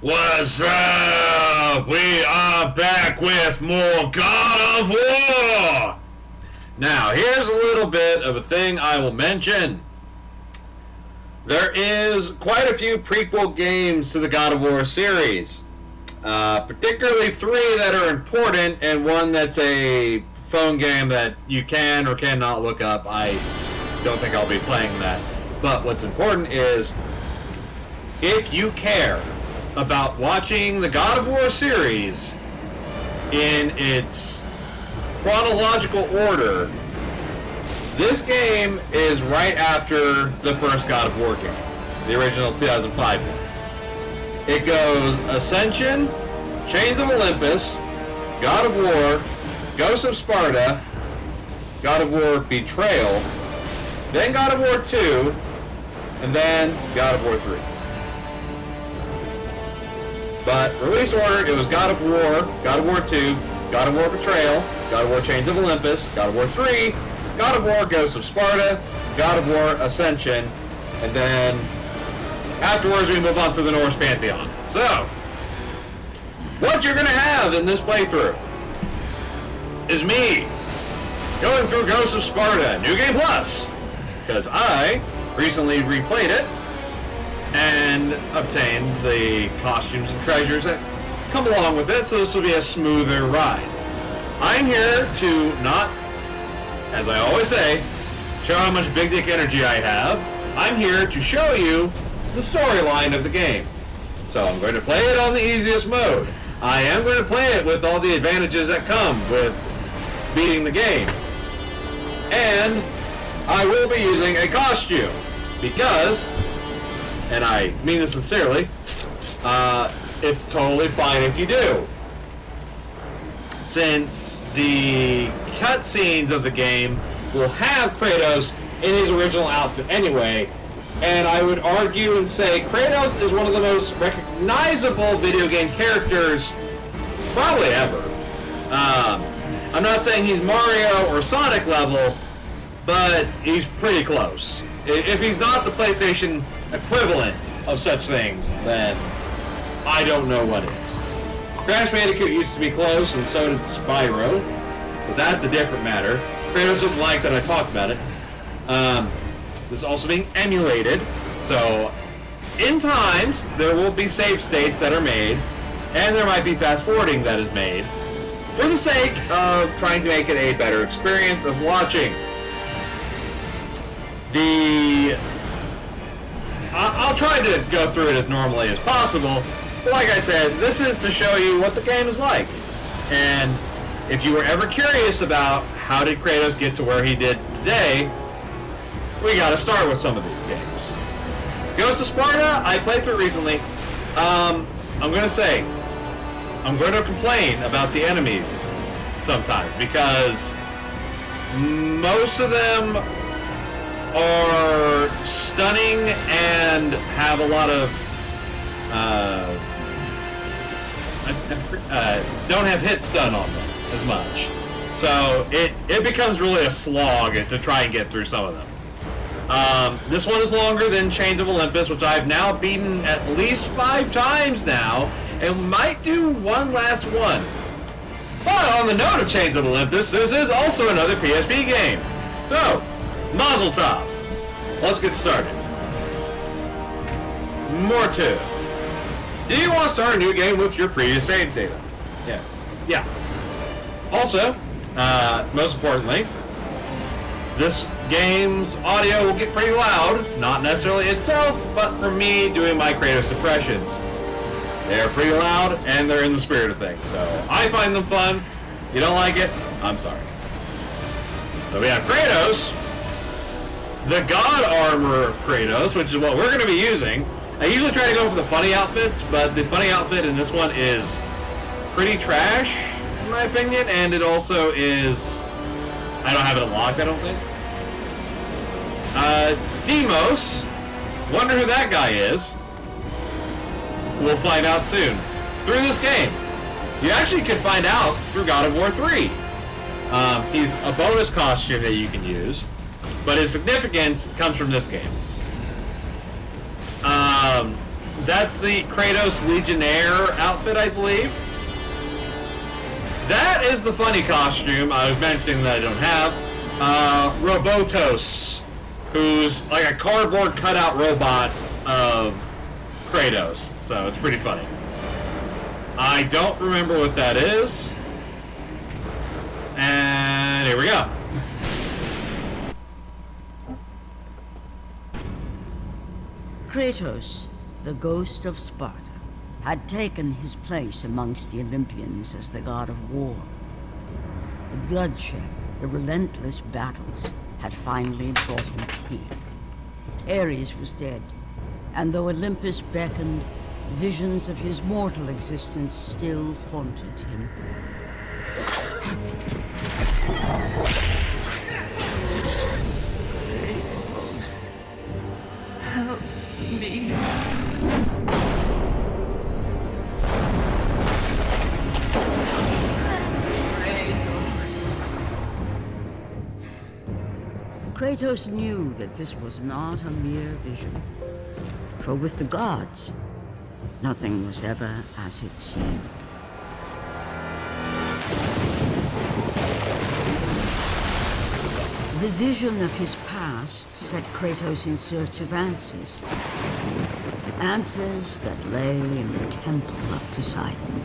What's up? We are back with more God of War! Now, here's a little bit of a thing I will mention. There is quite a few prequel games to the God of War series. Particularly 3 that are important, and one that's a phone game that you can or cannot look up. I don't think I'll be playing that. But what's important is, if you care about watching the God of War series in its chronological order, this game is right after the first God of War game, the original 2005 one. It goes Ascension, Chains of Olympus, God of War, Ghosts of Sparta, God of War Betrayal, then God of War 2, and then God of War 3. But release order, it was God of War, God of War 2, God of War Betrayal, God of War Chains of Olympus, God of War 3, God of War Ghosts of Sparta, God of War Ascension, and then afterwards we move on to the Norse Pantheon. So, what you're going to have in this playthrough is me going through Ghosts of Sparta, New Game Plus, because I recently replayed it and obtained the costumes and treasures that come along with it, so this will be a smoother ride. I'm here to not, as I always say, show how much big dick energy I have. I'm here to show you the storyline of the game. So I'm going to play it on the easiest mode. I am going to play it with all the advantages that come with beating the game. And I will be using a costume because, and I mean this sincerely, it's totally fine if you do. Since the cutscenes of the game will have Kratos in his original outfit anyway, and I would argue and say Kratos is one of the most recognizable video game characters probably ever. I'm not saying he's Mario or Sonic level, but he's pretty close. If he's not the PlayStation equivalent of such things, then I don't know what is. Crash Bandicoot used to be close, and so did Spyro, but that's a different matter. Kratos didn't like that I talked about it. This is also being emulated, so in times there will be save states that are made, and there might be fast forwarding that is made, for the sake of trying to make it a better experience of watching. I'll try to go through it as normally as possible, but like I said, this is to show you what the game is like. And if you were ever curious about how did Kratos get to where he did today, we gotta start with some of these games. Ghosts of Sparta, I played through recently. I'm going to complain about the enemies sometimes, because most of them are stunning and have a lot of don't have hit stun on them as much, so it becomes really a slog to try and get through some of them. This one is longer than Chains of Olympus, which I've now beaten at least 5 times now, and might do one last one. But on the note of Chains of Olympus, this is also another PSP game. So, Mazel Tov. Let's get started. More to. Do you want to start a new game with your previous save data? Yeah. Also, most importantly, this game's audio will get pretty loud, not necessarily itself, but for me doing my Kratos impressions. They're pretty loud, and they're in the spirit of things, so I find them fun. You don't like it? I'm sorry. So we have Kratos, the God Armor of Kratos, which is what we're going to be using. I usually try to go for the funny outfits, but the funny outfit in this one is pretty trash, in my opinion, and it also is... I don't have it unlocked, I don't think. Deimos. Wonder who that guy is. We'll find out soon. Through this game. You actually could find out through God of War 3. He's a bonus costume that you can use, but his significance comes from this game. That's the Kratos Legionnaire outfit, I believe. That is the funny costume I was mentioning that I don't have. Robotos, who's like a cardboard cutout robot of Kratos. So it's pretty funny. I don't remember what that is. And here we go. Kratos, the ghost of Sparta, had taken his place amongst the Olympians as the god of war. The bloodshed, the relentless battles, had finally brought him here. Ares was dead, and though Olympus beckoned, visions of his mortal existence still haunted him. Kratos, help me. Kratos knew that this was not a mere vision, for with the gods, nothing was ever as it seemed. The vision of his past set Kratos in search of answers. Answers that lay in the temple of Poseidon,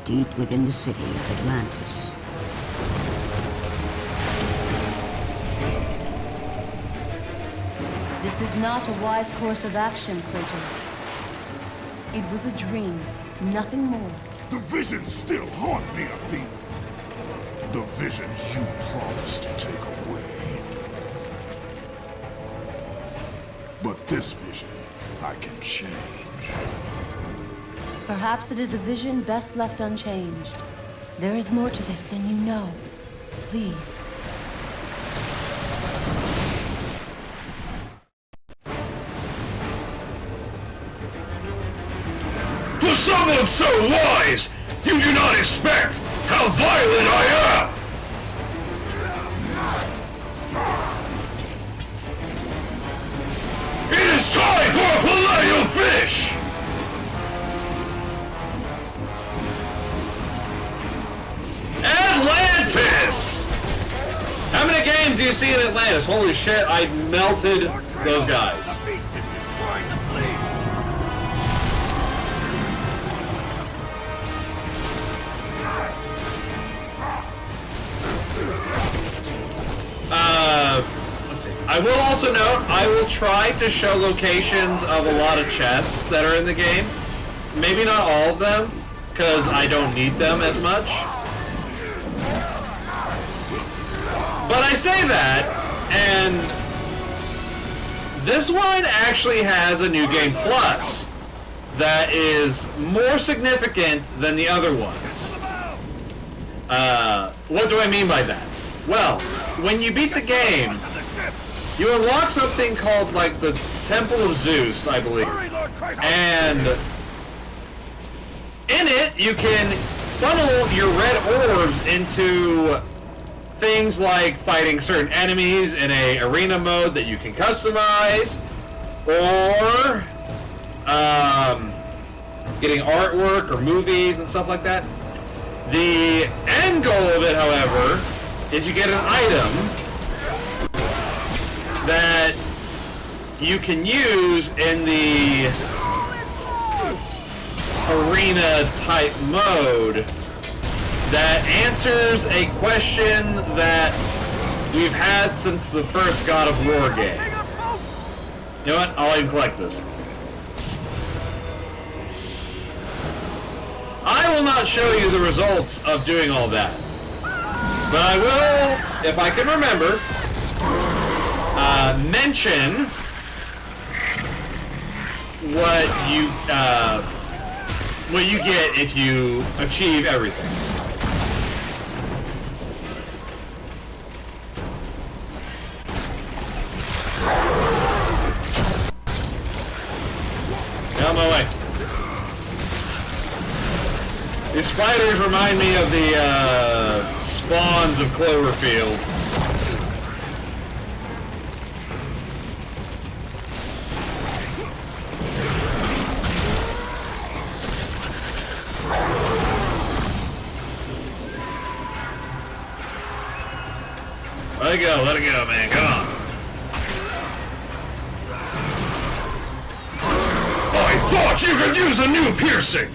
deep within the city of Atlantis. This is not a wise course of action, Kratos. It was a dream, nothing more. The visions still haunt me, Athena. The visions you promised to take away. But this vision, I can change. Perhaps it is a vision best left unchanged. There is more to this than you know. Please. For someone so wise, you do not expect how violent I am! It is time for a filet-o-fish! Atlantis! How many games do you see in Atlantis? Holy shit, I melted those guys. Let's see. I will also note, I will try to show locations of a lot of chests that are in the game. Maybe not all of them, because I don't need them as much. But I say that, and this one actually has a New Game Plus that is more significant than the other ones. What do I mean by that? Well, when you beat the game, you unlock something called, like, the Temple of Zeus, I believe. And in it, you can funnel your red orbs into things like fighting certain enemies in a arena mode that you can customize, or getting artwork or movies and stuff like that. The end goal of it, however, is you get an item that you can use in the arena type mode that answers a question that we've had since the first God of War game. You know what? I'll even collect this. I will not show you the results of doing all that. But I will, if I can remember, mention what you get if you achieve everything. Get out of my way. These spiders remind me of the spawns of Cloverfield. it go, man, come on. I thought you could use a new piercing!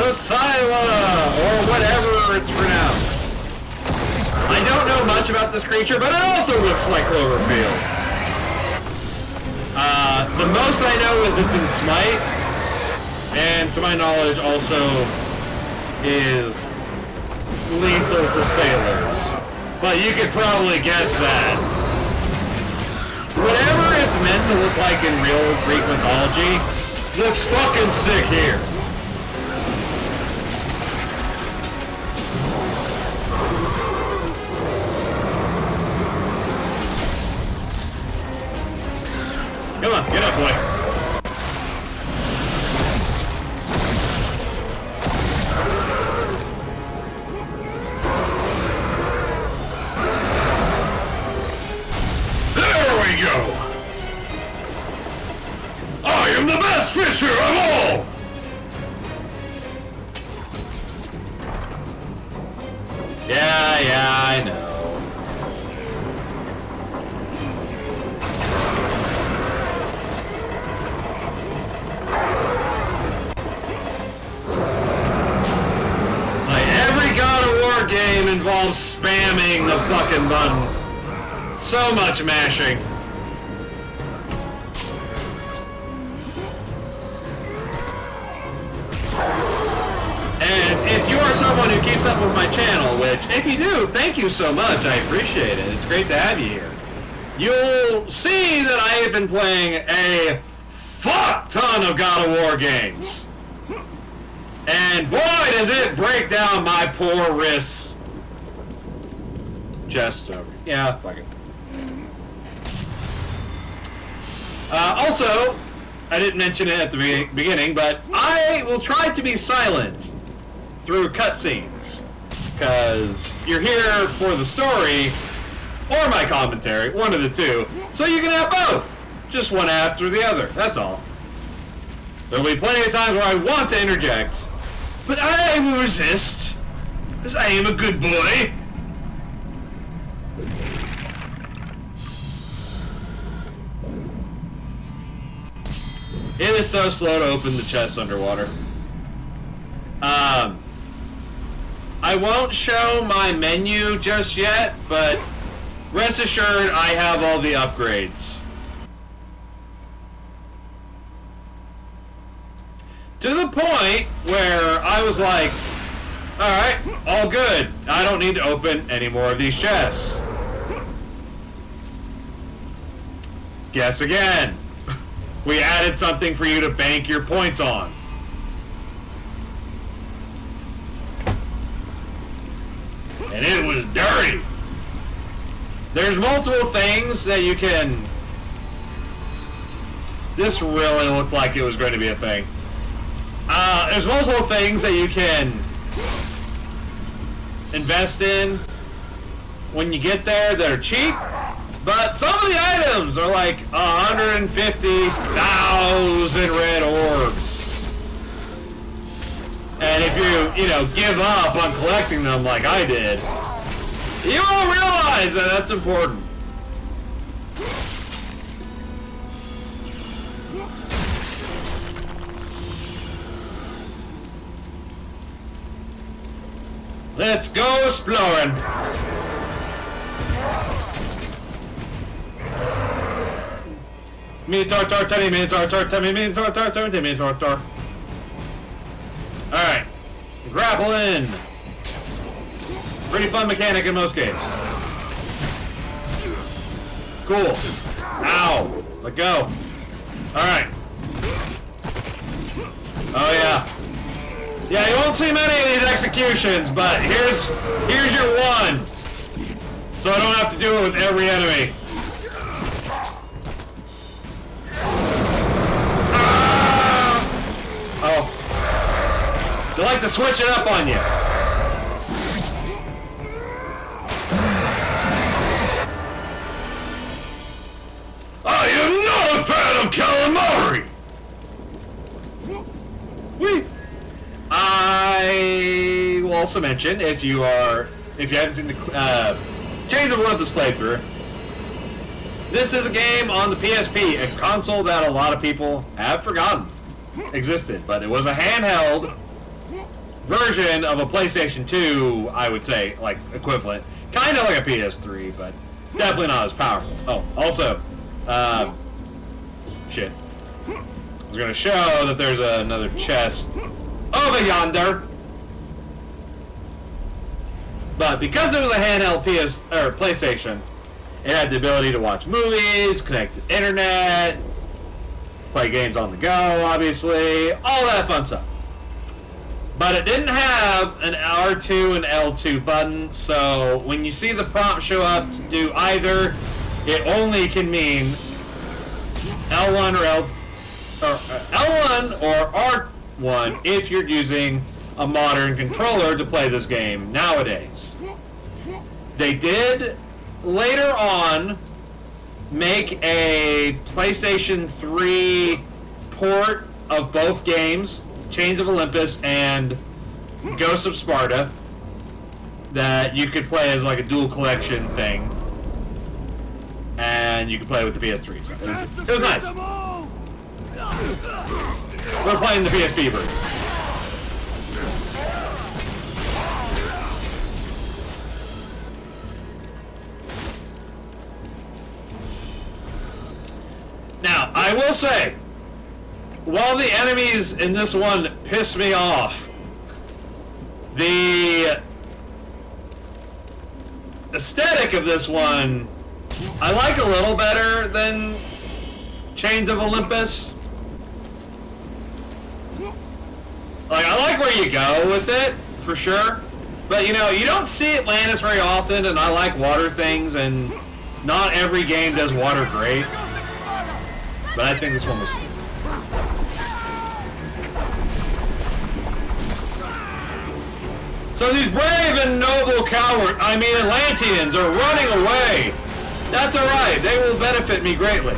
Sila, or whatever it's pronounced. I don't know much about this creature, but it also looks like Cloverfield. The most I know is it's in Smite, and to my knowledge also is lethal to sailors. But you could probably guess that. Whatever it's meant to look like in real Greek mythology looks fucking sick here. Come on, get up, boy. There we go. I am the best fisher of all. Yeah, I know. Game involves spamming the fucking button. So much mashing. And if you are someone who keeps up with my channel, which if you do, thank you so much. I appreciate it. It's great to have you here. You'll see that I have been playing a fuck ton of God of War games. And boy, does it break down my poor wrists. Just over. Yeah, fuck it. Also, I didn't mention it at the beginning, but I will try to be silent through cutscenes. Because you're here for the story, or my commentary, one of the two. So you can have both. Just one after the other, that's all. There'll be plenty of times where I want to interject. But I will resist, because I am a good boy. It is so slow to open the chest underwater. I won't show my menu just yet, but rest assured I have all the upgrades. To the point where I was like, alright, all good. I don't need to open any more of these chests. Guess again. We added something for you to bank your points on. And it was dirty. There's multiple things that you can... This really looked like it was going to be a thing. There's multiple things that you can invest in when you get there that are cheap, but some of the items are like 150,000 red orbs. And if you give up on collecting them like I did, you won't realize that that's important. Let's go exploring. Minotaur, tell me. Alright. Grapple in. Pretty fun mechanic in most games. Cool. Ow. Let go. Alright. Oh yeah. Yeah, you won't see many of these executions, but here's your one. So I don't have to do it with every enemy. Oh. They like to switch it up on you. I am not a fan of calamari! Whee! I will also mention, if you haven't seen the Chains of Olympus playthrough, this is a game on the PSP, a console that a lot of people have forgotten existed, but it was a handheld version of a PlayStation 2, I would say, like, equivalent. Kind of like a PS3, but definitely not as powerful. Oh, also, shit. I was going to show that there's another chest over yonder. But because it was a handheld PlayStation, it had the ability to watch movies, connect to the internet, play games on the go, obviously, all that fun stuff. But it didn't have an R2 and L2 button, so when you see the prompt show up to do either, it only can mean L1 or L1 or R1 if you're using a modern controller to play this game nowadays. They did later on make a PlayStation 3 port of both games, Chains of Olympus and Ghosts of Sparta, that you could play as like a dual collection thing, and you could play with the PS3. So it was nice. We're playing the PSP version. Now, I will say, while the enemies in this one piss me off, the aesthetic of this one I like a little better than Chains of Olympus. Like, I like where you go with it, for sure. But, you know, you don't see Atlantis very often, and I like water things, and not every game does water great. But I think this one was... So these brave and noble Atlanteans are running away. That's alright, they will benefit me greatly.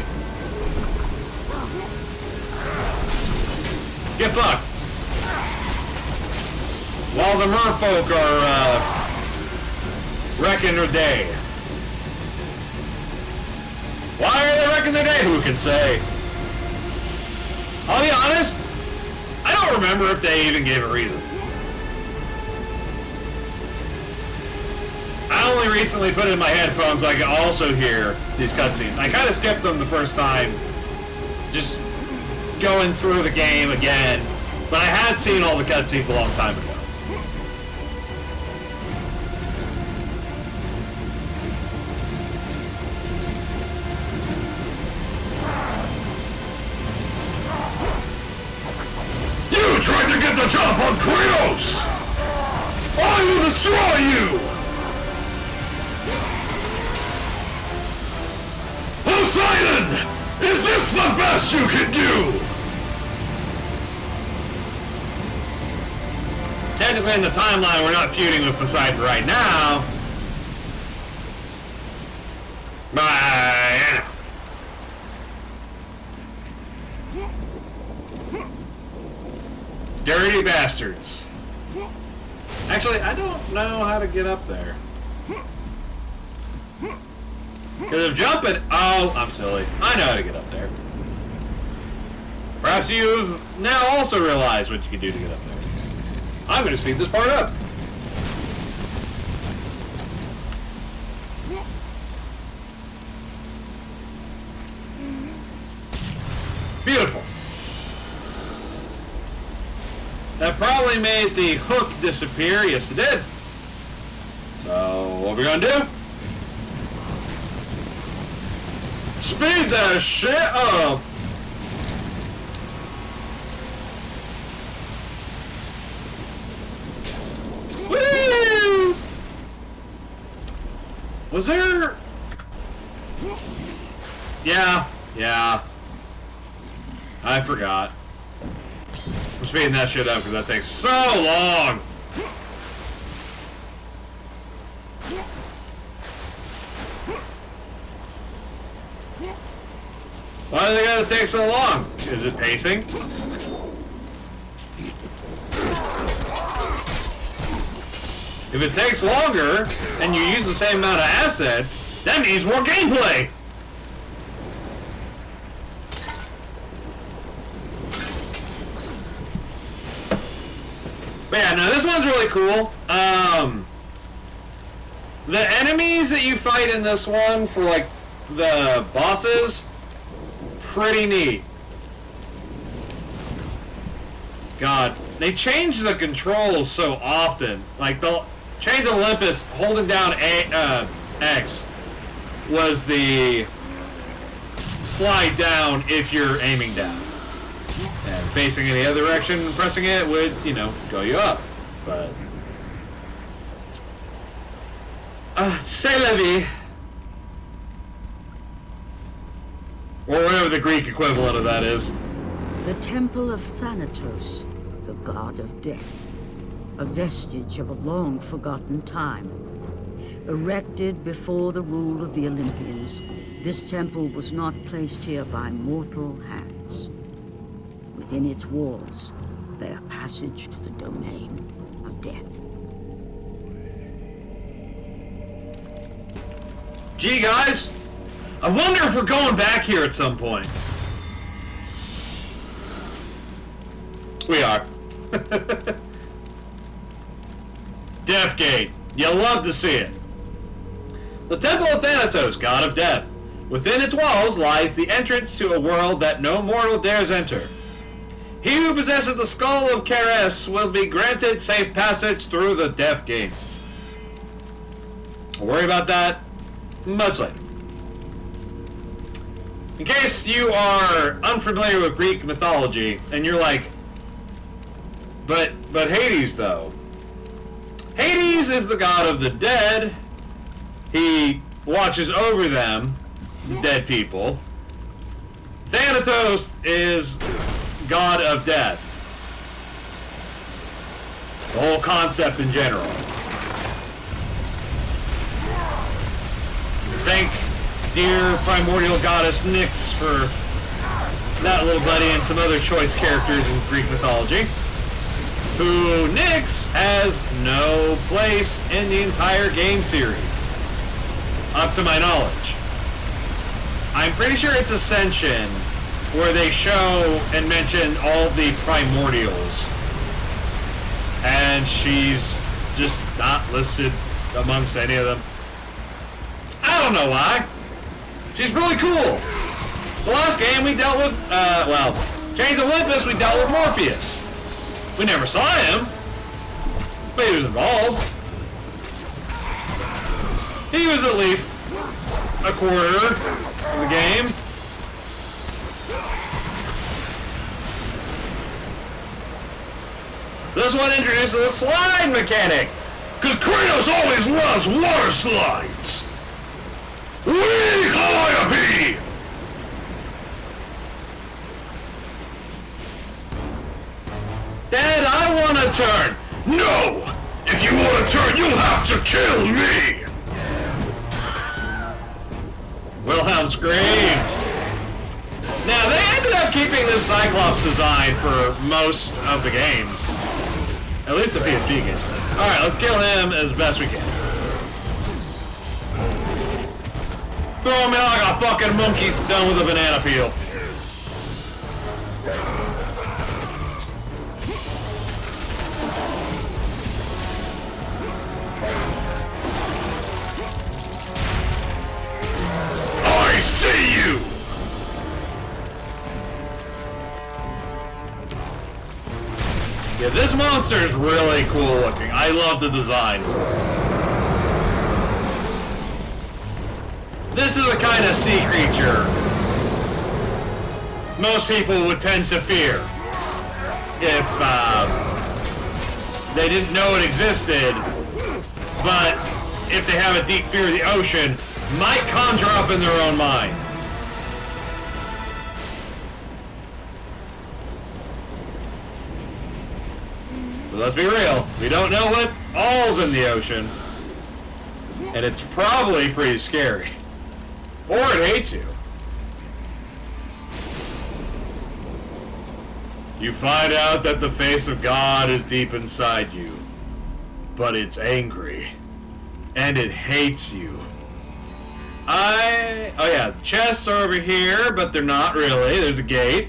Get fucked. While the merfolk are, wrecking their day. Why are they wrecking their day? Who can say? I'll be honest, I don't remember if they even gave a reason. I only recently put in my headphones so I could also hear these cutscenes. I kind of skipped them the first time, just going through the game again, but I had seen all the cutscenes a long time ago. You tried to get the jump on Kratos! I will destroy you! Poseidon! Is this the best you can do? Technically in the timeline, we're not feuding with Poseidon right now. But, dirty bastards. Actually, I don't know how to get up there. Because of jumping... Oh, I'm silly. I know how to get up there. Perhaps you've now also realized what you can do to get up there. I'm going to speed this part up. Beautiful. That probably made the hook disappear. Yes, it did. So, what we're going to do? Speed that shit up! Woo! Was there... Yeah. I forgot. I'm speeding that shit up because that takes so long. Why do they gotta take so long? Is it pacing? If it takes longer and you use the same amount of assets, that means more gameplay! But yeah, no, this one's really cool. The enemies that you fight in this one for, like, the bosses, pretty neat. God, they change the controls so often. Like, the Chains of Olympus, holding down X was the slide down if you're aiming down. And facing in the other direction, pressing it would, you know, go you up. But... c'est la vie. Or whatever the Greek equivalent of that is. The Temple of Thanatos, the god of death. A vestige of a long-forgotten time. Erected before the rule of the Olympians, this temple was not placed here by mortal hands. Within its walls lay a passage to the domain of death. Gee, guys, I wonder if we're going back here at some point. We are. Deathgate. You'll love to see it. The Temple of Thanatos, god of death. Within its walls lies the entrance to a world that no mortal dares enter. He who possesses the skull of Keres will be granted safe passage through the Death Gate. Don't worry about that much later. In case you are unfamiliar with Greek mythology, and you're like, but Hades though. Hades is the god of the dead. He watches over them, the dead people. Thanatos is god of death. The whole concept in general. Thank dear primordial goddess Nyx for that little buddy and some other choice characters in Greek mythology. Who Nyx has no place in the entire game series. Up to my knowledge. I'm pretty sure it's Ascension where they show and mention all the primordials. And she's just not listed amongst any of them. I don't know why. She's really cool. The last game we dealt with, Chains of Olympus, we dealt with Morpheus. We never saw him, but he was involved. He was at least a quarter of the game. This one introduces a slide mechanic, because Kratos always loves water slides. Wee Calliope! Dad, I want to turn. No! If you want to turn, you'll have to kill me! Wilhelm scream. Now, they ended up keeping this Cyclops design for most of the games. At least the PSP games. Alright, let's kill him as best we can. Throw me like a fucking monkey that's done with a banana peel. I see you! Yeah, this monster is really cool looking. I love the design. This is the kind of sea creature most people would tend to fear if they didn't know it existed, but if they have a deep fear of the ocean, might conjure up in their own mind. But let's be real, we don't know what all's in the ocean. And it's probably pretty scary. Or it hates you. You find out that the face of God is deep inside you. But it's angry. And it hates you. Oh yeah, the chests are over here, but they're not really. There's a gate.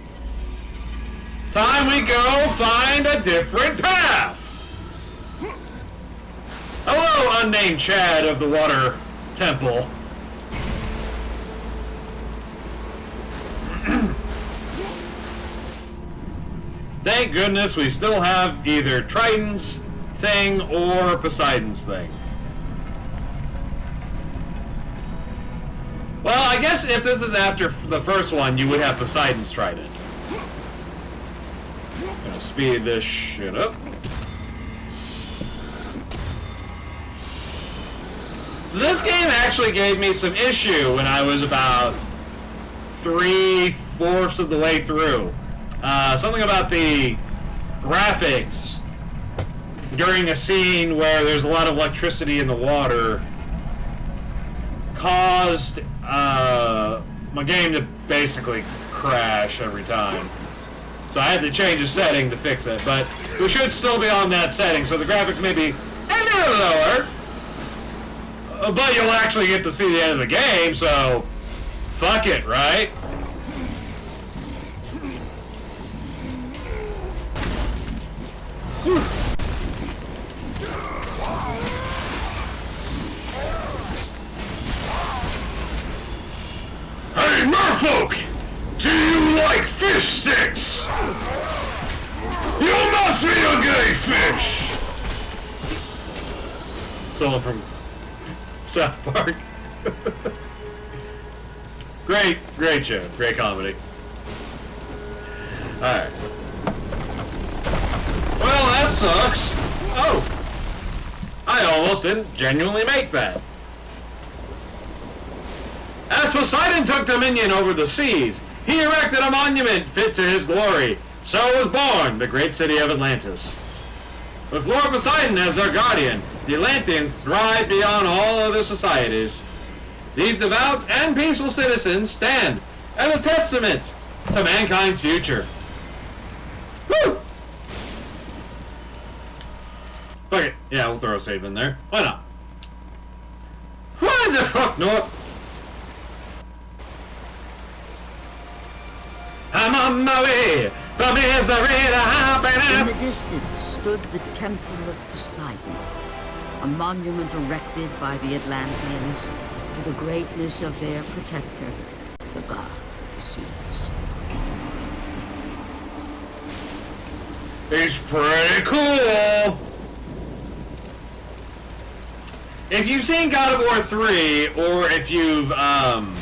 Time we go find a different path! Hello, unnamed Chad of the Water Temple. Thank goodness we still have either Triton's thing or Poseidon's thing. Well, I guess if this is after the first one, you would have Poseidon's Trident. Gonna speed this shit up. So this game actually gave me some issue when I was about 3/4 of the way through. Something about the graphics during a scene where there's a lot of electricity in the water caused my game to basically crash every time. So I had to change the setting to fix it, but we should still be on that setting, so the graphics may be a little lower. But you'll actually get to see the end of the game, so fuck it, right? Whew. Hey, merfolk! Do you like fish sticks? You must be a gay fish! Someone from South Park. Great show. Great comedy. Alright. Well, that sucks. Oh. I almost didn't genuinely make that. As Poseidon took dominion over the seas, he erected a monument fit to his glory. So was born the great city of Atlantis. With Lord Poseidon as their guardian, the Atlanteans thrive beyond all other societies. These devout and peaceful citizens stand as a testament to mankind's future. Woo! Fuck it. Yeah, we'll throw a save in there. Why not? Why the fuck not? I'm on my way from misery to happiness. In the distance stood the Temple of Poseidon, a monument erected by the Atlanteans to the greatness of their protector, the god of the seas. It's pretty cool. If you've seen God of War 3, or if you've, Know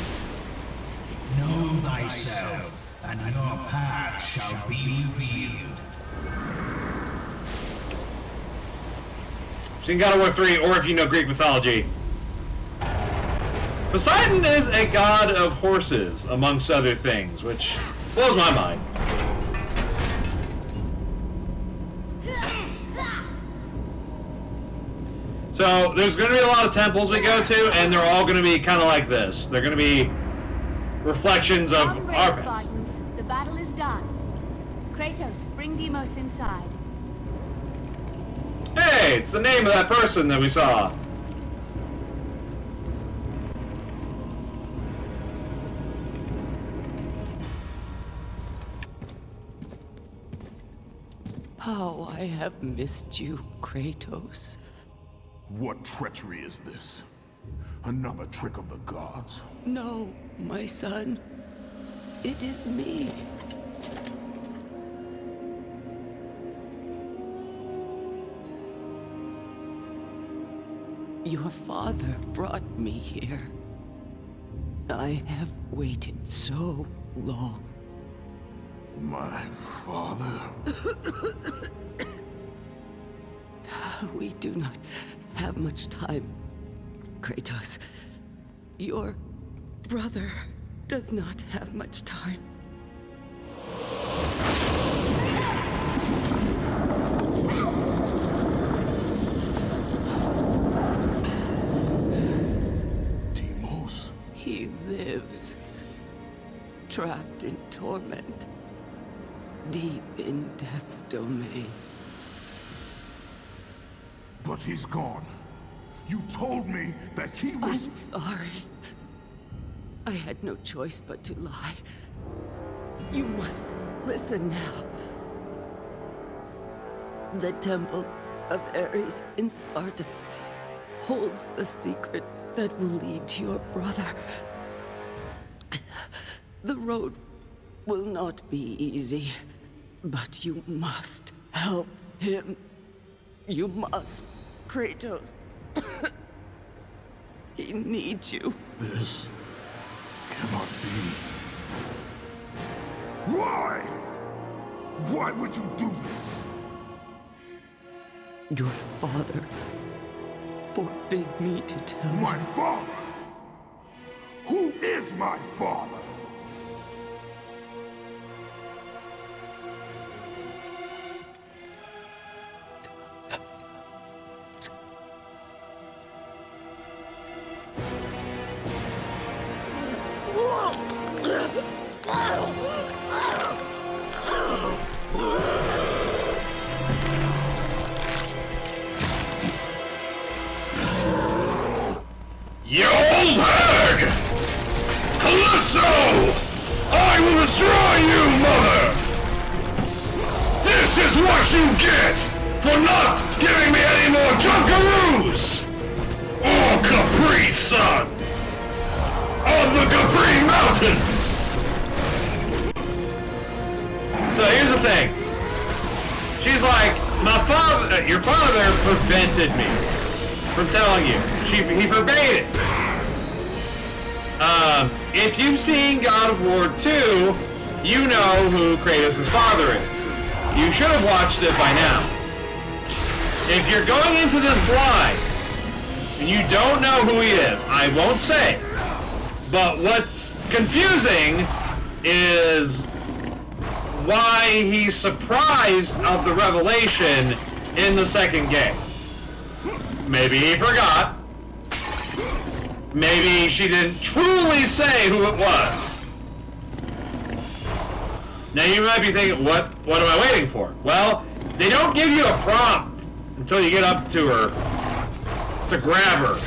thyself, and your path shall be revealed. seen God of War 3, or if you know Greek mythology, Poseidon is a god of horses, amongst other things, which blows my mind. So, there's going to be a lot of temples we go to, and they're all going to be kind of like this. They're going to be reflections of Long our range, past. Spartans. The battle is done. Kratos, bring Deimos inside. Hey, it's the name of that person that we saw. How I have missed you, Kratos. What treachery is this? Another trick of the gods? No, my son. It is me. Your father brought me here. I have waited so long. My father? We do not have much time. Kratos. Your brother does not have much time. Deimos? He lives, trapped in torment, deep in death's domain. But he's gone. You told me that he was... I'm sorry. I had no choice but to lie. You must listen now. The Temple of Ares in Sparta holds the secret that will lead to your brother. The road will not be easy, but you must help him. You must, Kratos. He needs you. This cannot be. Why? Why would you do this? Your father forbid me to tell My you. father? Who is my father? You old hag! Calypso! I will destroy you, mother! This is what you get for not giving me any more Junkaroos! All Capri sons of the Capri Mountains! So here's the thing. She's like, your father prevented me from telling you. He forbade it. If you've seen God of War 2, you know who Kratos' father is. You should have watched it by now. If you're going into this blind, and you don't know who he is, I won't say. But what's confusing is why he's surprised of the revelation in the second game. Maybe he forgot. Maybe she didn't truly say who it was. Now you might be thinking, what am I waiting for? Well, they don't give you a prompt until you get up to her to grab her.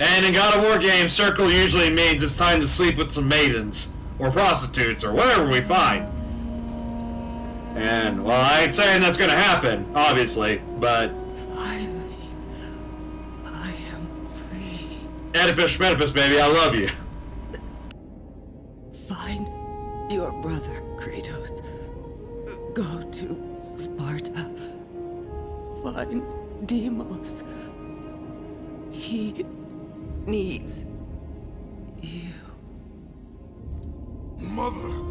And in God of War games, circle usually means it's time to sleep with some maidens, or prostitutes, or whatever we find. And, well, I ain't saying that's gonna happen, obviously, but... Finally, I am free. Oedipus Schmedipus, baby, I love you. Find your brother, Kratos. Go to Sparta. Find Deimos. He needs you. Mother!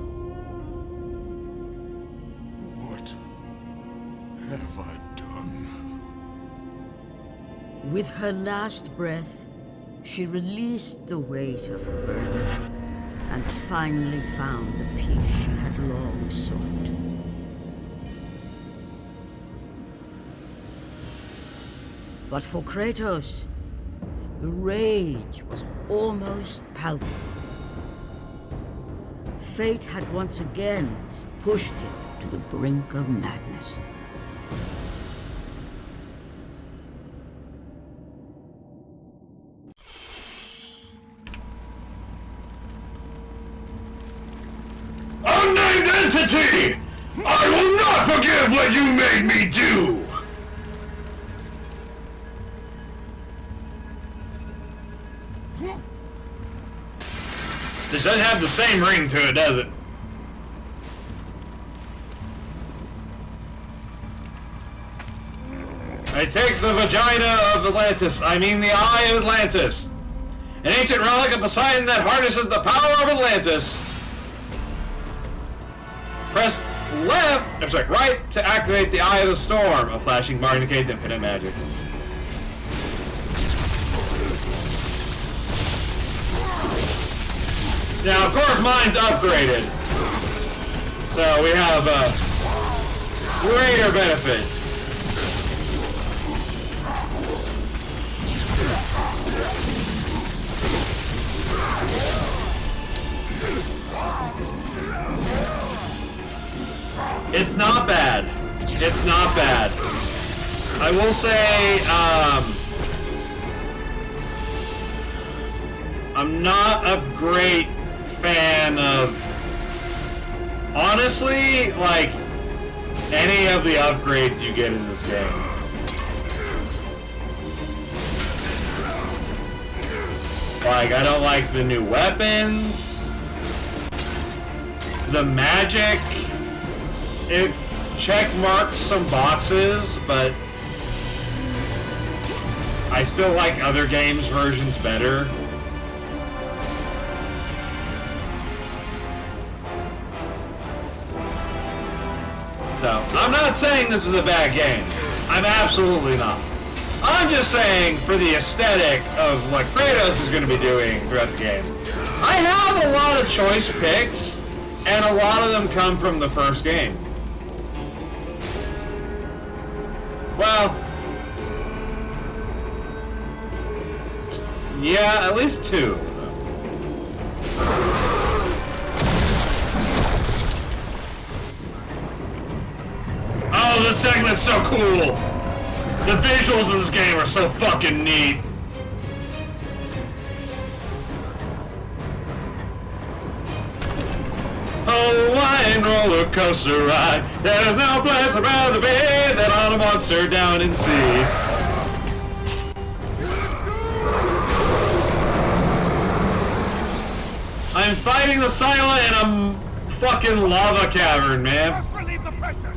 What have I done? With her last breath, she released the weight of her burden and finally found the peace she had long sought. But for Kratos, the rage was almost palpable. Fate had once again pushed him to the brink of madness. Unnamed entity! I will not forgive what you made me do! This doesn't have the same ring to it, does it? I take the vagina of Atlantis, I mean the eye of Atlantis. An ancient relic of Poseidon that harnesses the power of Atlantis. Press left, or sorry, right to activate the Eye of the Storm. A flashing bar indicates infinite magic. Now, of course, mine's upgraded, so we have greater benefit. It's not bad. It's not bad. I will say, I'm not a great fan of, honestly, like, any of the upgrades you get in this game. Like, I don't like the new weapons. The magic, it check marks some boxes, but I still like other games' versions better. So, I'm not saying this is a bad game. I'm absolutely not. I'm just saying, for the aesthetic of what Kratos is going to be doing throughout the game, I have a lot of choice picks, and a lot of them come from the first game. Well, yeah, at least two. Oh, this segment's so cool! The visuals of this game are so fucking neat. Hawaiian roller coaster ride. There's no place I'd rather be than on a monster down in sea. I'm fighting the Scylla in a fucking lava cavern, man. Relieve the pressure.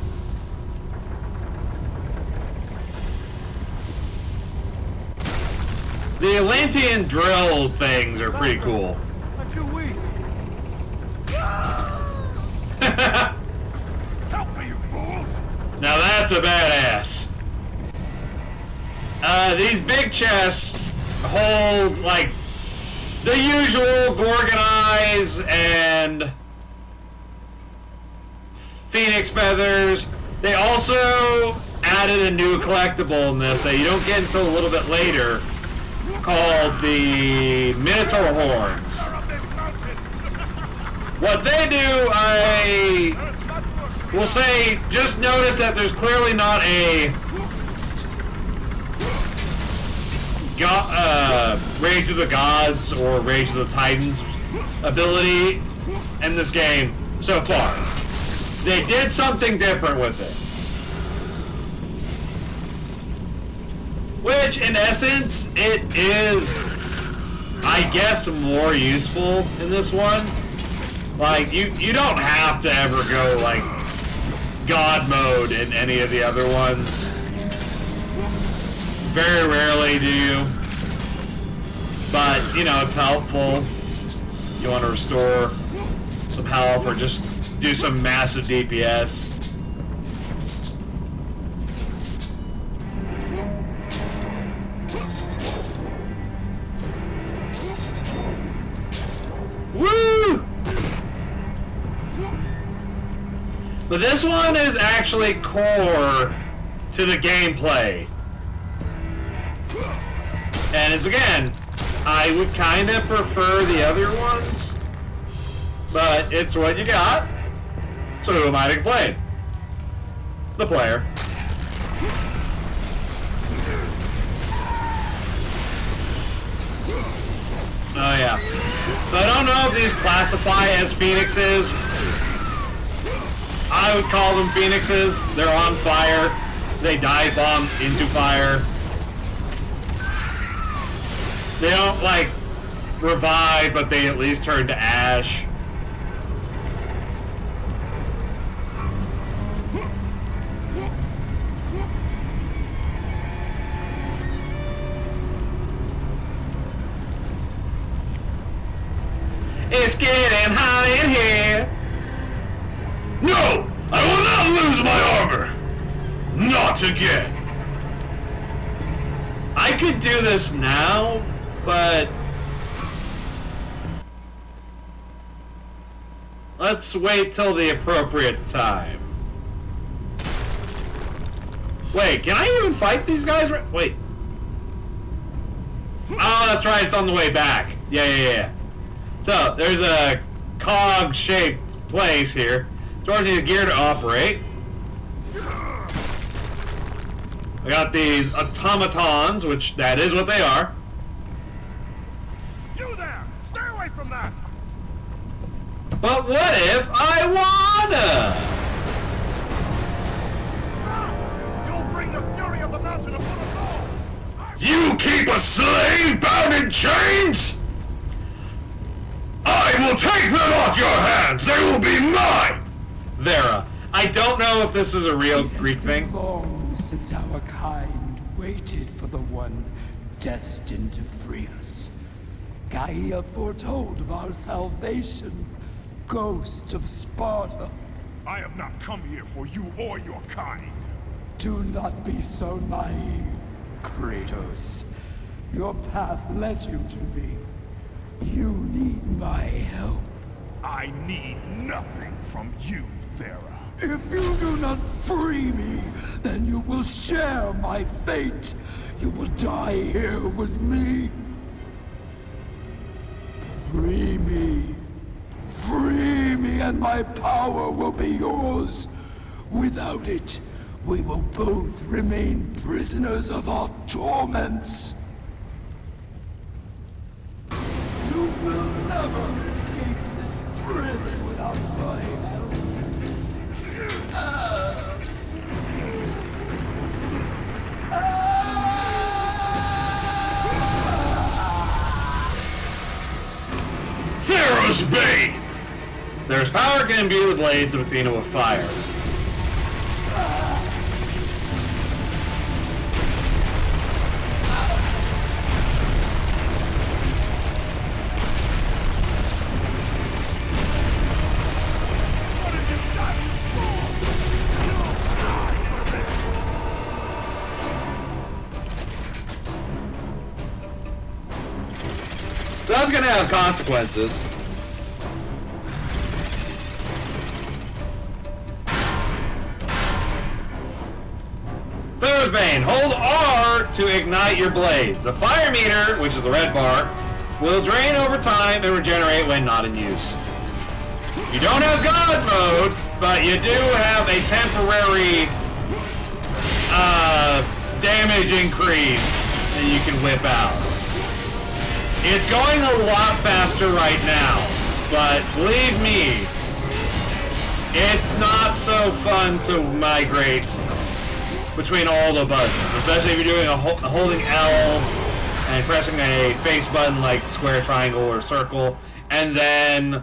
The Atlantean drill things are pretty cool. Not too weak. Help me, you fools! Now that's a badass. These big chests hold, like, the usual Gorgon eyes and Phoenix feathers. They also added a new collectible in this that you don't get until a little bit later, called the Minotaur horns. What they do, I will say, just notice that there's clearly not a Rage of the Gods or Rage of the Titans ability in this game so far. They did something different with it. Which, in essence, it is, I guess, more useful in this one. Like, you don't have to ever go, like, God mode in any of the other ones. Very rarely do you. But, you know, it's helpful. You want to restore some health or just do some massive DPS. Woo! But this one is actually core to the gameplay. And as again, I would kind of prefer the other ones, but it's what you got. So who am I to complain? The player. Oh yeah. So I don't know if these classify as phoenixes. I would call them phoenixes. They're on fire. They dive bomb into fire. They don't, like, revive, but they at least turn to ash. It's getting hot in here. No! I lose my armor! Not again! I could do this now, but let's wait till the appropriate time. Wait, can I even fight these guys? Wait. Oh, that's right, it's on the way back. Yeah. So, there's a cog-shaped place here. Charging the gear to operate. I got these automatons, which that is what they are. You there! Stay away from that! But what if I wanna? You'll bring the fury of the mountain upon us all! You keep a slave bound in chains? I will take them off your hands! They will be mine! Vera, I don't know if this is a real Greek thing. Long since our kind waited for the one destined to free us. Gaia foretold of our salvation, ghost of Sparta. I have not come here for you or your kind. Do not be so naive, Kratos. Your path led you to me. You need my help. I need nothing from you, Thera. If you do not free me, then you will share my fate. You will die here with me. Free me. Free me, and my power will be yours. Without it, we will both remain prisoners of our torments. You will never escape this prison without my help. Thera's Bane! There's power can imbue the blades of Athena with fire. So that's gonna have consequences. Third Bane, hold R to ignite your blades. The fire meter, which is the red bar, will drain over time and regenerate when not in use. You don't have God mode, but you do have a temporary damage increase that you can whip out. It's going a lot faster right now, but believe me, it's not so fun to migrate between all the buttons, especially if you're doing holding L and pressing a face button like square, triangle, or circle, and then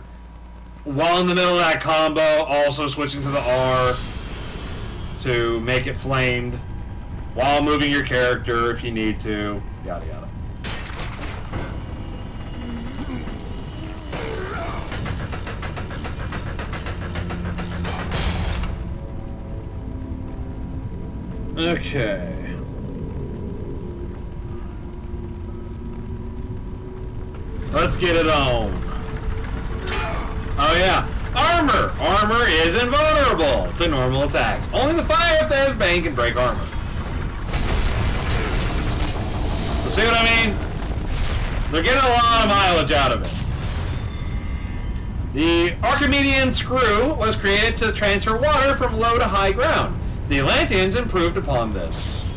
while in the middle of that combo, also switching to the R to make it flamed while moving your character if you need to, yada yada. Okay. Let's get it on. Oh yeah. Armor! Armor is invulnerable to normal attacks. Only the Fire of Thera's Bane can break armor. So see what I mean? They're getting a lot of mileage out of it. The Archimedean screw was created to transfer water from low to high ground. The Atlanteans improved upon this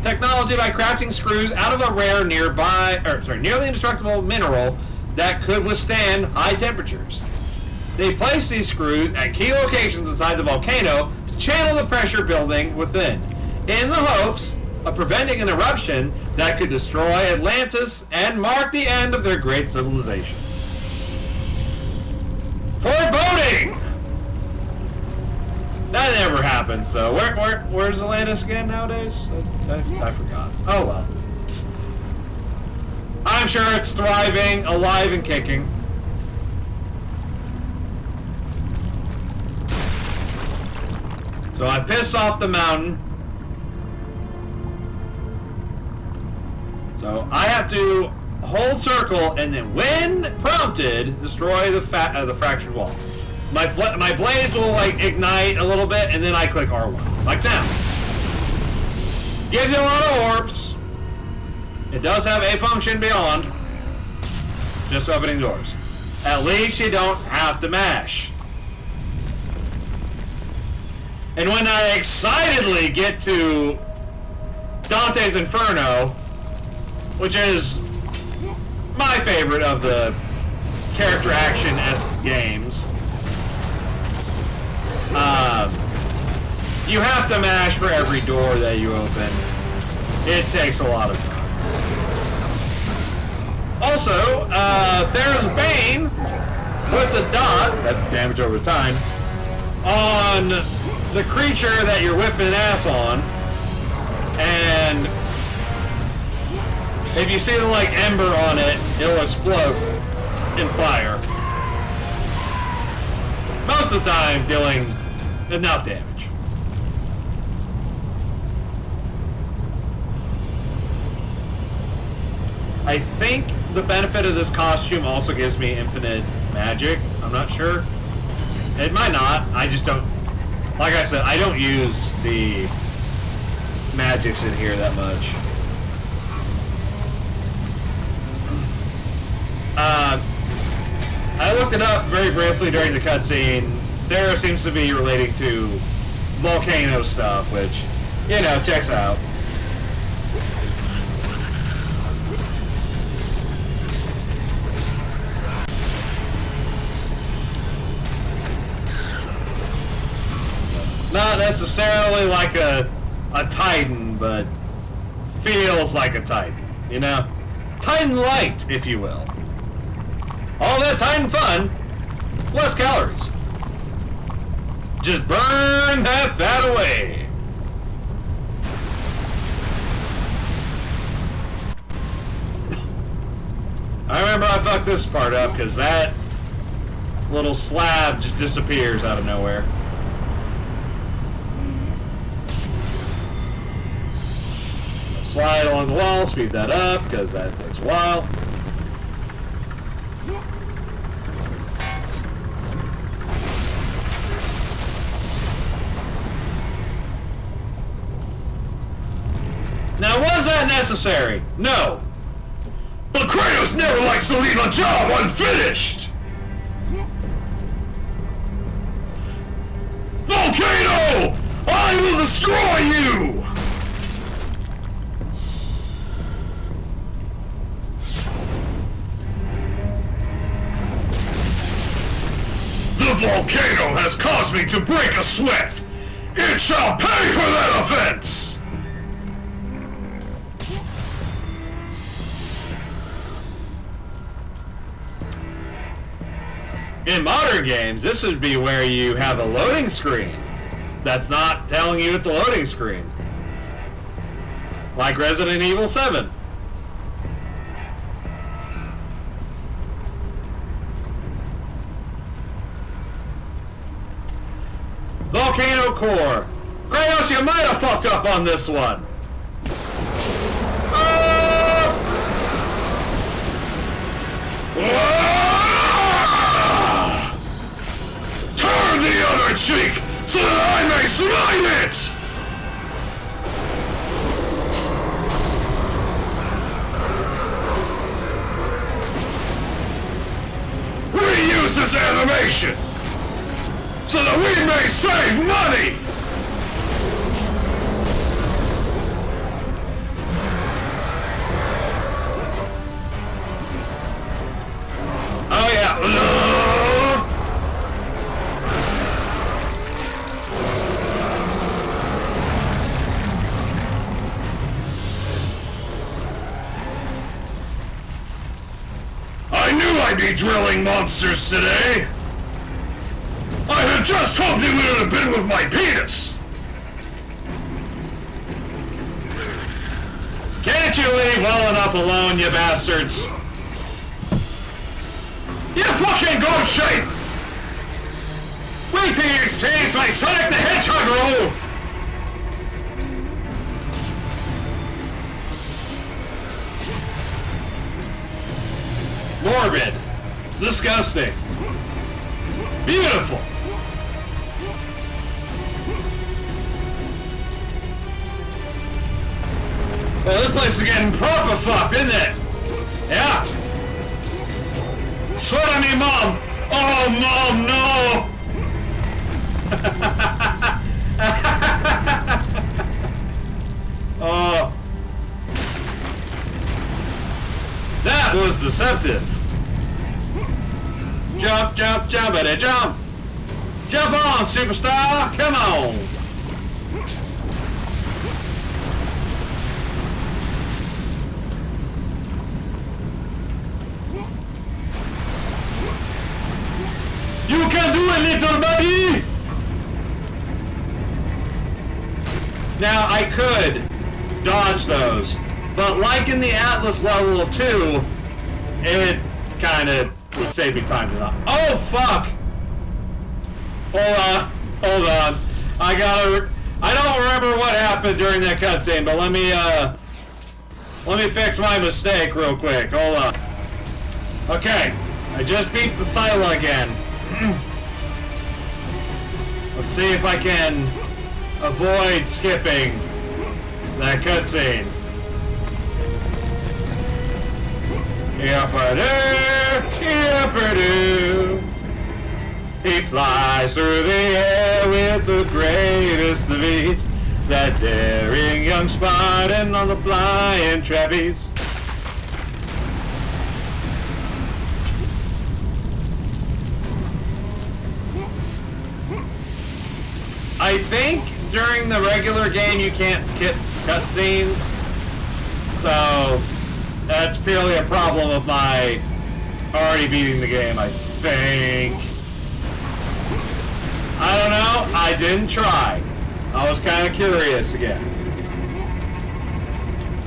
technology by crafting screws out of a rare nearly indestructible mineral that could withstand high temperatures. They placed these screws at key locations inside the volcano to channel the pressure building within, in the hopes of preventing an eruption that could destroy Atlantis and mark the end of their great civilization. Foreboding! That never happened, so where's Atlantis again nowadays? I forgot. Oh well. I'm sure it's thriving, alive and kicking. So I piss off the mountain. So I have to hold circle and then, when prompted, destroy the fractured wall. My blades will like ignite a little bit, and then I click R1, like now. Gives you a lot of orbs. It does have a function beyond just opening doors. At least you don't have to mash. And when I excitedly get to Dante's Inferno, which is my favorite of the character action-esque games, you have to mash for every door that you open. It takes a lot of time. Also, Thera's Bane puts a dot, that's damage over time, on the creature that you're whipping ass on, and if you see the like ember on it, it'll explode in fire. Most of the time, dealing enough damage. I think the benefit of this costume also gives me infinite magic. I'm not sure. It might not. I just don't. Like I said, I don't use the magics in here that much. I looked it up very briefly during the cutscene. Thera seems to be relating to volcano stuff, which, you know, checks out. Not necessarily like a Titan, but feels like a Titan, you know? Titan light, if you will. All that Titan fun, less calories. Just burn that fat away. I remember I fucked this part up because that little slab just disappears out of nowhere. Slide along the wall, speed that up because that takes a while. Now, was that necessary? No. But Kratos never likes to leave a job unfinished! Volcano! I will destroy you! The volcano has caused me to break a sweat! It shall pay for that offense! In modern games, this would be where you have a loading screen that's not telling you it's a loading screen. Like Resident Evil 7. Volcano Core. Kratos, you might have fucked up on this one. Turn the other cheek so that I may smite it! Reuse this animation so that we may save money! Oh yeah. I knew I'd be drilling monsters today! I had just hoped it would have been with my penis! Can't you leave well enough alone, you bastards? You fucking ghost shape! We Wait till you experience my Sonic the Hedgehog roll! Morbid. Disgusting. Beautiful. Well, this place is getting proper fucked, isn't it? Yeah. Sweat on me, Mom. Oh, Mom, no. Oh. That was deceptive. Jump, jump, jumpity, jump. Jump on, superstar. Come on. You can do it, little buddy! Now, I could dodge those, but like in the Atlas level of 2, it kind of would save me time to not. Oh, fuck! Hold on. I don't remember what happened during that cutscene, but let me fix my mistake real quick. Hold on. Okay, I just beat the silo again. Let's see if I can avoid skipping that cutscene. Yipper-doo. He flies through the air with the greatest of ease. That daring young Spartan on the flying trapeze. I think during the regular game you can't skip cutscenes, so that's purely a problem of my already beating the game, I think. I don't know, I didn't try. I was kind of curious again.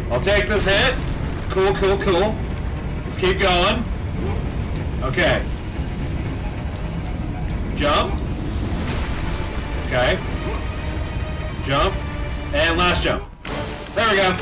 I'll take this hit. Cool, cool, cool. Let's keep going. Okay. Jump. Okay. Jump. And last jump. There we go.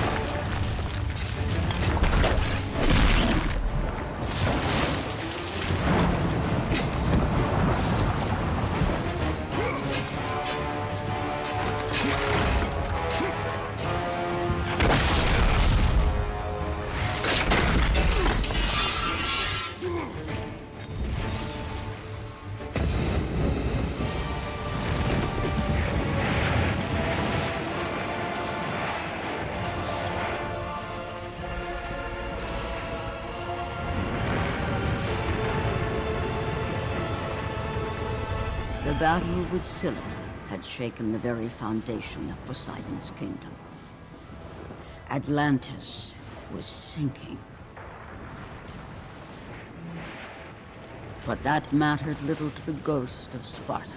The battle with Scylla had shaken the very foundation of Poseidon's kingdom. Atlantis was sinking. But that mattered little to the ghost of Sparta.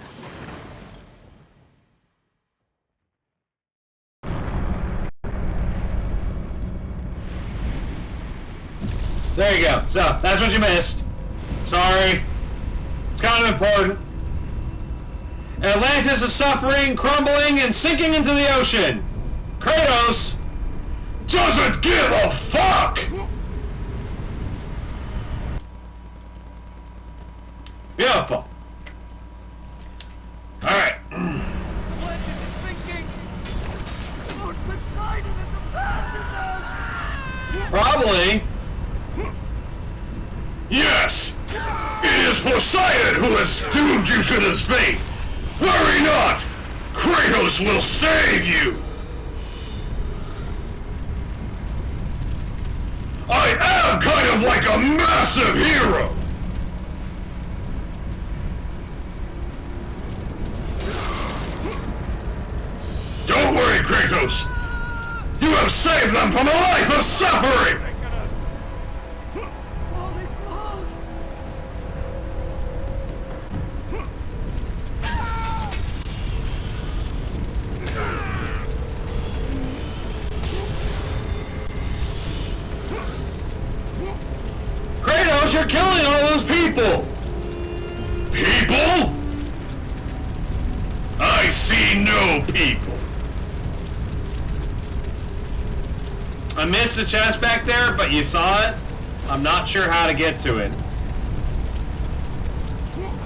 There you go. So, that's what you missed. Sorry. It's kind of important. Atlantis is suffering, crumbling, and sinking into the ocean. Kratos Doesn't give a fuck! Beautiful. Alright. Atlantis is thinking! Lord Poseidon has abandoned us! Probably. Yes! It is Poseidon who has doomed you to this fate! Worry not! Kratos will save you! I am kind of like a massive hero! Don't worry, Kratos! You have saved them from a life of suffering! All is lost! Kratos, you're killing all those people! People? kill people. I missed the chest back there, but you saw it. I'm not sure how to get to it.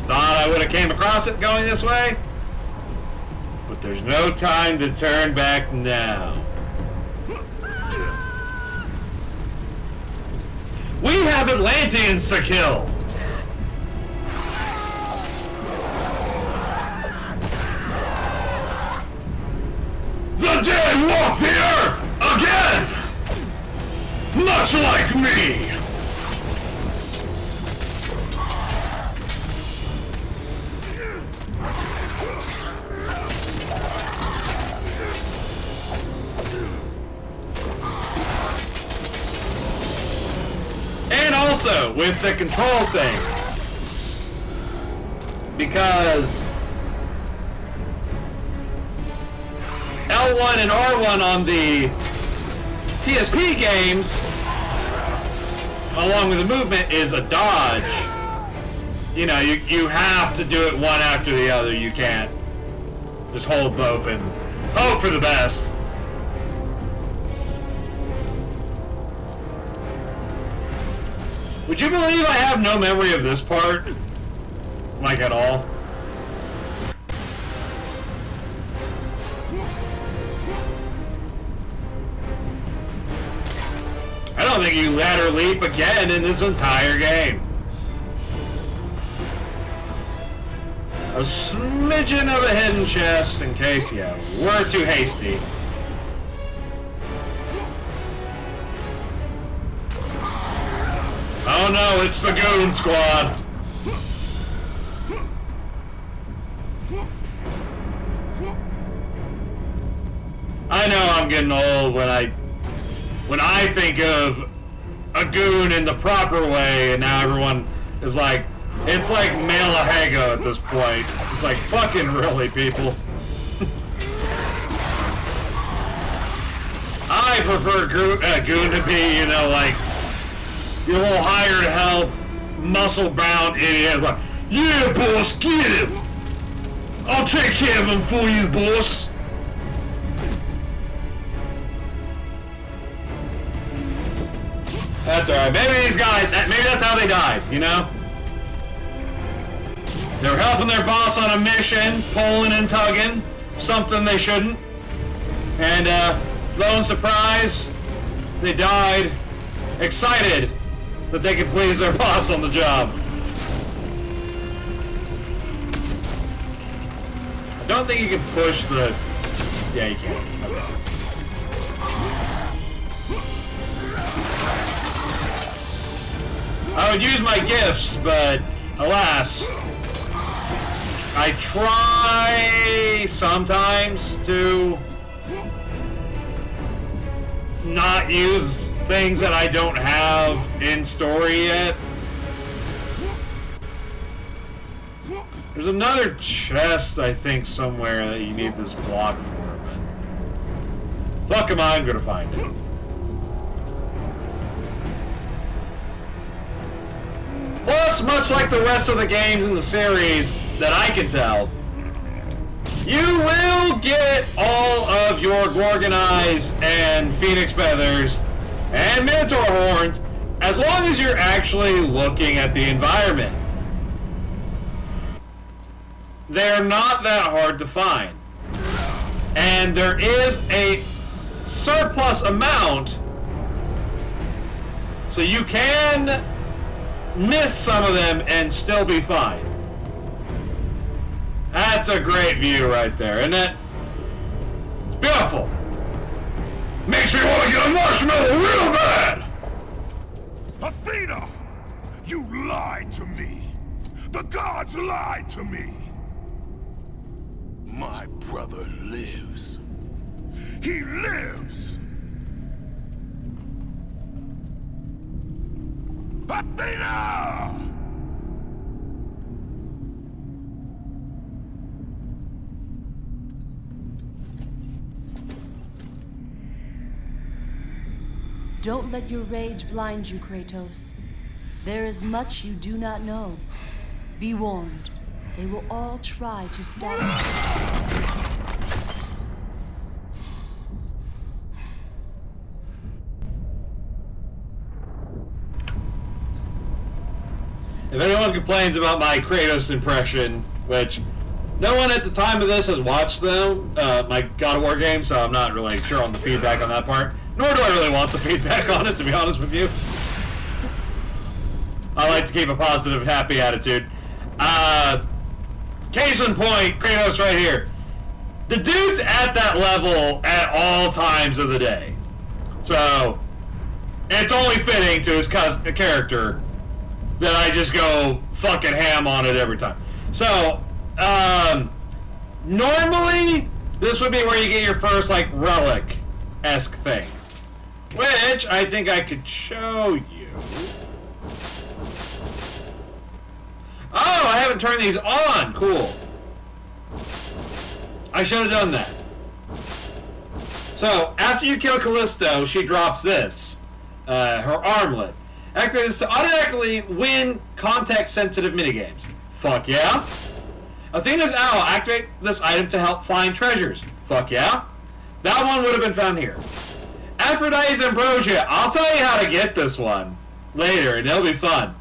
Thought I would have came across it going this way, but there's no time to turn back now. We have Atlanteans to kill. The dead walk the earth again, much like me. And also with the control thing, because L1 and R1 on the PSP games, along with the movement, is a dodge. You know, you have to do it one after the other. You can't just hold both and hope for the best. Would you believe I have no memory of this part? Like, at all? I don't think you ladder leap again in this entire game. A smidgen of a hidden chest in case you were too hasty. Oh no, it's the Goon Squad. I know I'm getting old when I think of a goon in the proper way, and now everyone is like, it's like Malahaga at this point. It's like, fucking really, people. I prefer goon to be, you know, like, your little hired help, muscle-bound idiot. Like, yeah, boss, get him! I'll take care of him for you, boss! That's alright. Maybe these guys, maybe that's how they died, you know? They were helping their boss on a mission, pulling and tugging, something they shouldn't. And, lone surprise, they died excited that they could please their boss on the job. I don't think you can push the... Yeah, you can. Okay. I would use my gifts, but alas, I try sometimes to not use things that I don't have in story yet. There's another chest, I think, somewhere that you need this block for, but fuck am I gonna find it. Plus, much like the rest of the games in the series that I can tell, you will get all of your Gorgon Eyes and Phoenix Feathers and Minotaur Horns as long as you're actually looking at the environment. They're not that hard to find. And there is a surplus amount, so you can miss some of them and still be fine. That's a great view right there, isn't it? It's beautiful. Makes me want to get a marshmallow real bad. Athena, you lied to me. The gods lied to me. My brother lives. He lives. Athena! Don't let your rage blind you, Kratos. There is much you do not know. Be warned. They will all try to stab you. If anyone complains about my Kratos impression, which no one at the time of this has watched them, my God of War game, so I'm not really sure on the feedback on that part. Nor do I really want the feedback on it, to be honest with you. I like to keep a positive, happy attitude. Case in point, Kratos right here. The dude's at that level at all times of the day. So, it's only fitting to his character that I just go fucking ham on it every time. So, normally, this would be where you get your first, like, relic-esque thing. Which, I think I could show you. Oh, I haven't turned these on! Cool. I should have done that. So, after you kill Callisto, she drops this. Her armlet. Activate this to automatically win context-sensitive minigames. Fuck yeah. Athena's owl. Activate this item to help find treasures. Fuck yeah. That one would have been found here. Aphrodite's ambrosia. I'll tell you how to get this one later, and it'll be fun.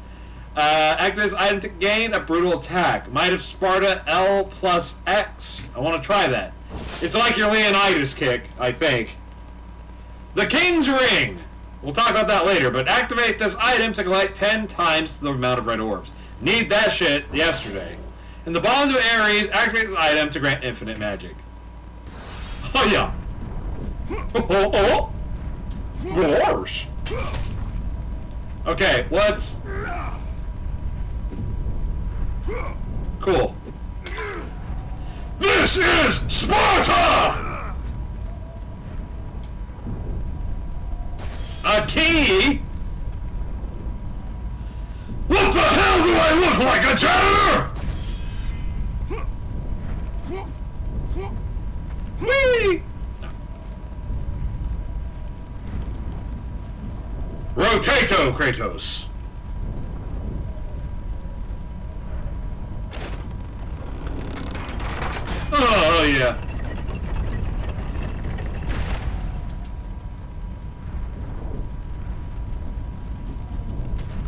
Activate this item to gain a brutal attack. Might of Sparta L+X. I want to try that. It's like your Leonidas kick, I think. The King's Ring. We'll talk about that later, but activate this item to collect 10 times the amount of red orbs. Need that shit yesterday. In the Bonds of Ares, activate this item to grant infinite magic. Oh yeah. Oh. Gosh. Okay, what's... Cool. This is Sparta! A key? What the hell do I look like, a janitor? Whee! Rotato, Kratos. Oh, yeah.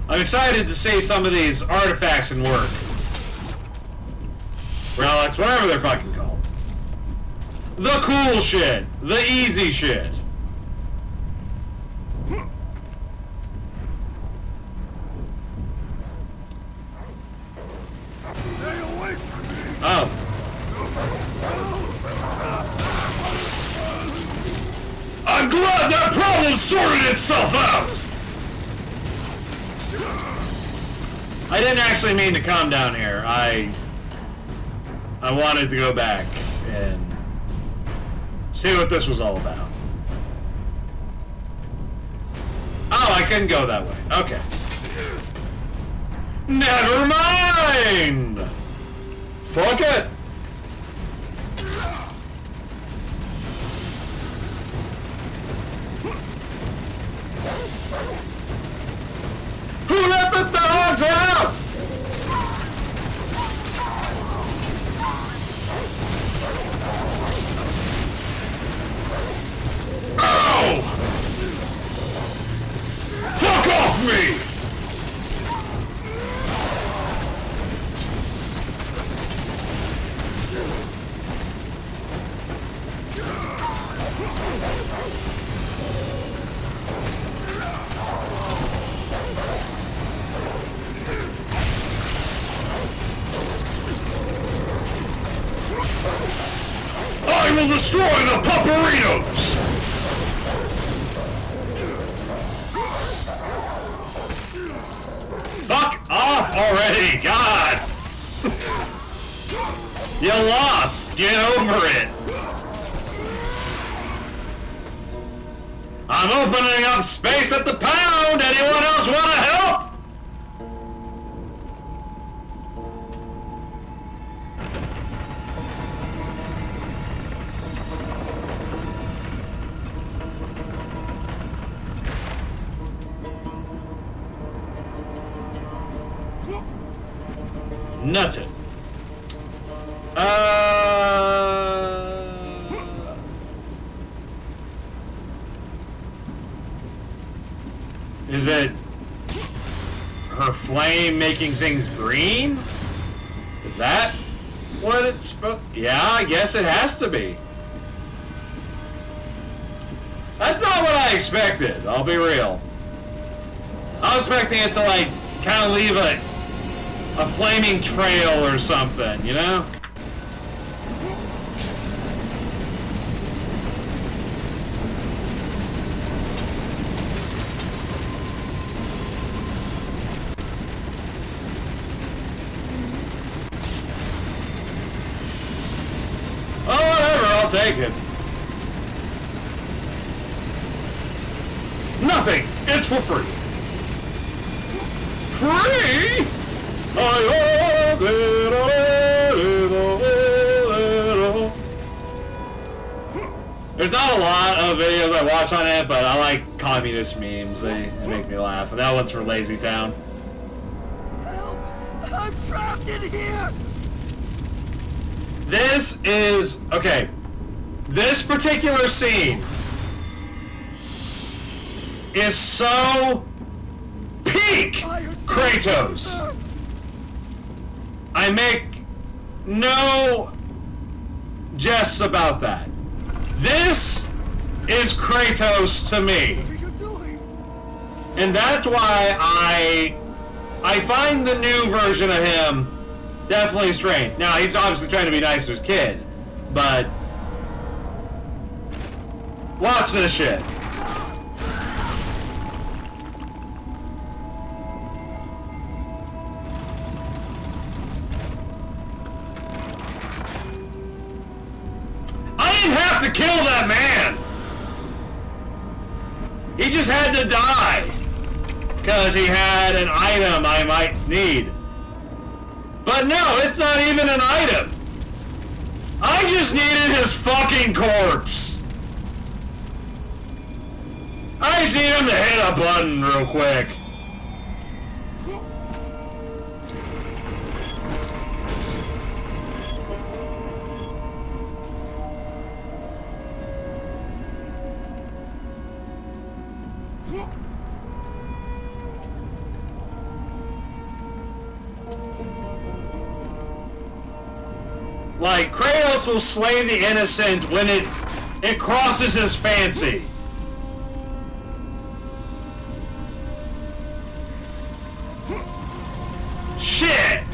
I'm excited to see some of these artifacts in work. Relics, whatever they're fucking called. The cool shit. The easy shit. Oh. I'm glad that problem sorted itself out! I didn't actually mean to come down here. I wanted to go back and see what this was all about. Oh, I couldn't go that way. Okay. Never mind! Fuck it! Who let the dogs out? Ow! Fuck off me! I will destroy the Papparinos! Fuck off already, God! You lost! Get over it! I'm opening up space at the pound! Anyone else want to help? Nothing. Is it her her flame making things green? Is that what it's supposed? Yeah, I guess it has to be. That's not what I expected, I'll be real. I was expecting it to, like, kind of leave a flaming trail or something, you know? Oh, whatever, I'll take it. Nothing! It's for free! Free? I love it. There's not a lot of videos I watch on it, but I like communist memes. They make me laugh. And that one's for Lazy Town. Help! I'm trapped in here! This is... okay. This particular scene is so peak Kratos. I make no jests about that. This is Kratos to me. And that's why I find the new version of him definitely strange. Now, he's obviously trying to be nice to his kid, but watch this shit. I didn't have to kill that man. He just had to die because he had an item I might need. But no, it's not even an item. I just needed his fucking corpse. I just need him to hit a button real quick. Like, Kratos will slay the innocent when it crosses his fancy. Shit!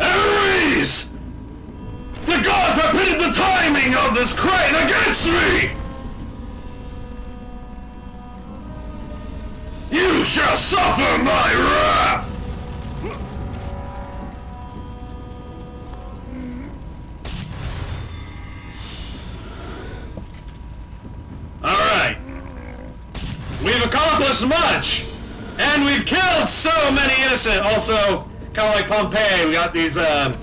Ares! The gods have pitted the timing of this crane against me! You shall suffer my wrath! Alright. We've accomplished much! And we've killed so many innocent. Also, kind of like Pompeii, we got these ash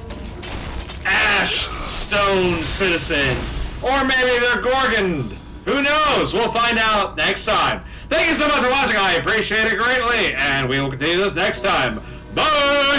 stone citizens. Or maybe they're Gorgoned. Who knows? We'll find out next time. Thank you so much for watching. I appreciate it greatly. And we will continue this next time. Bye!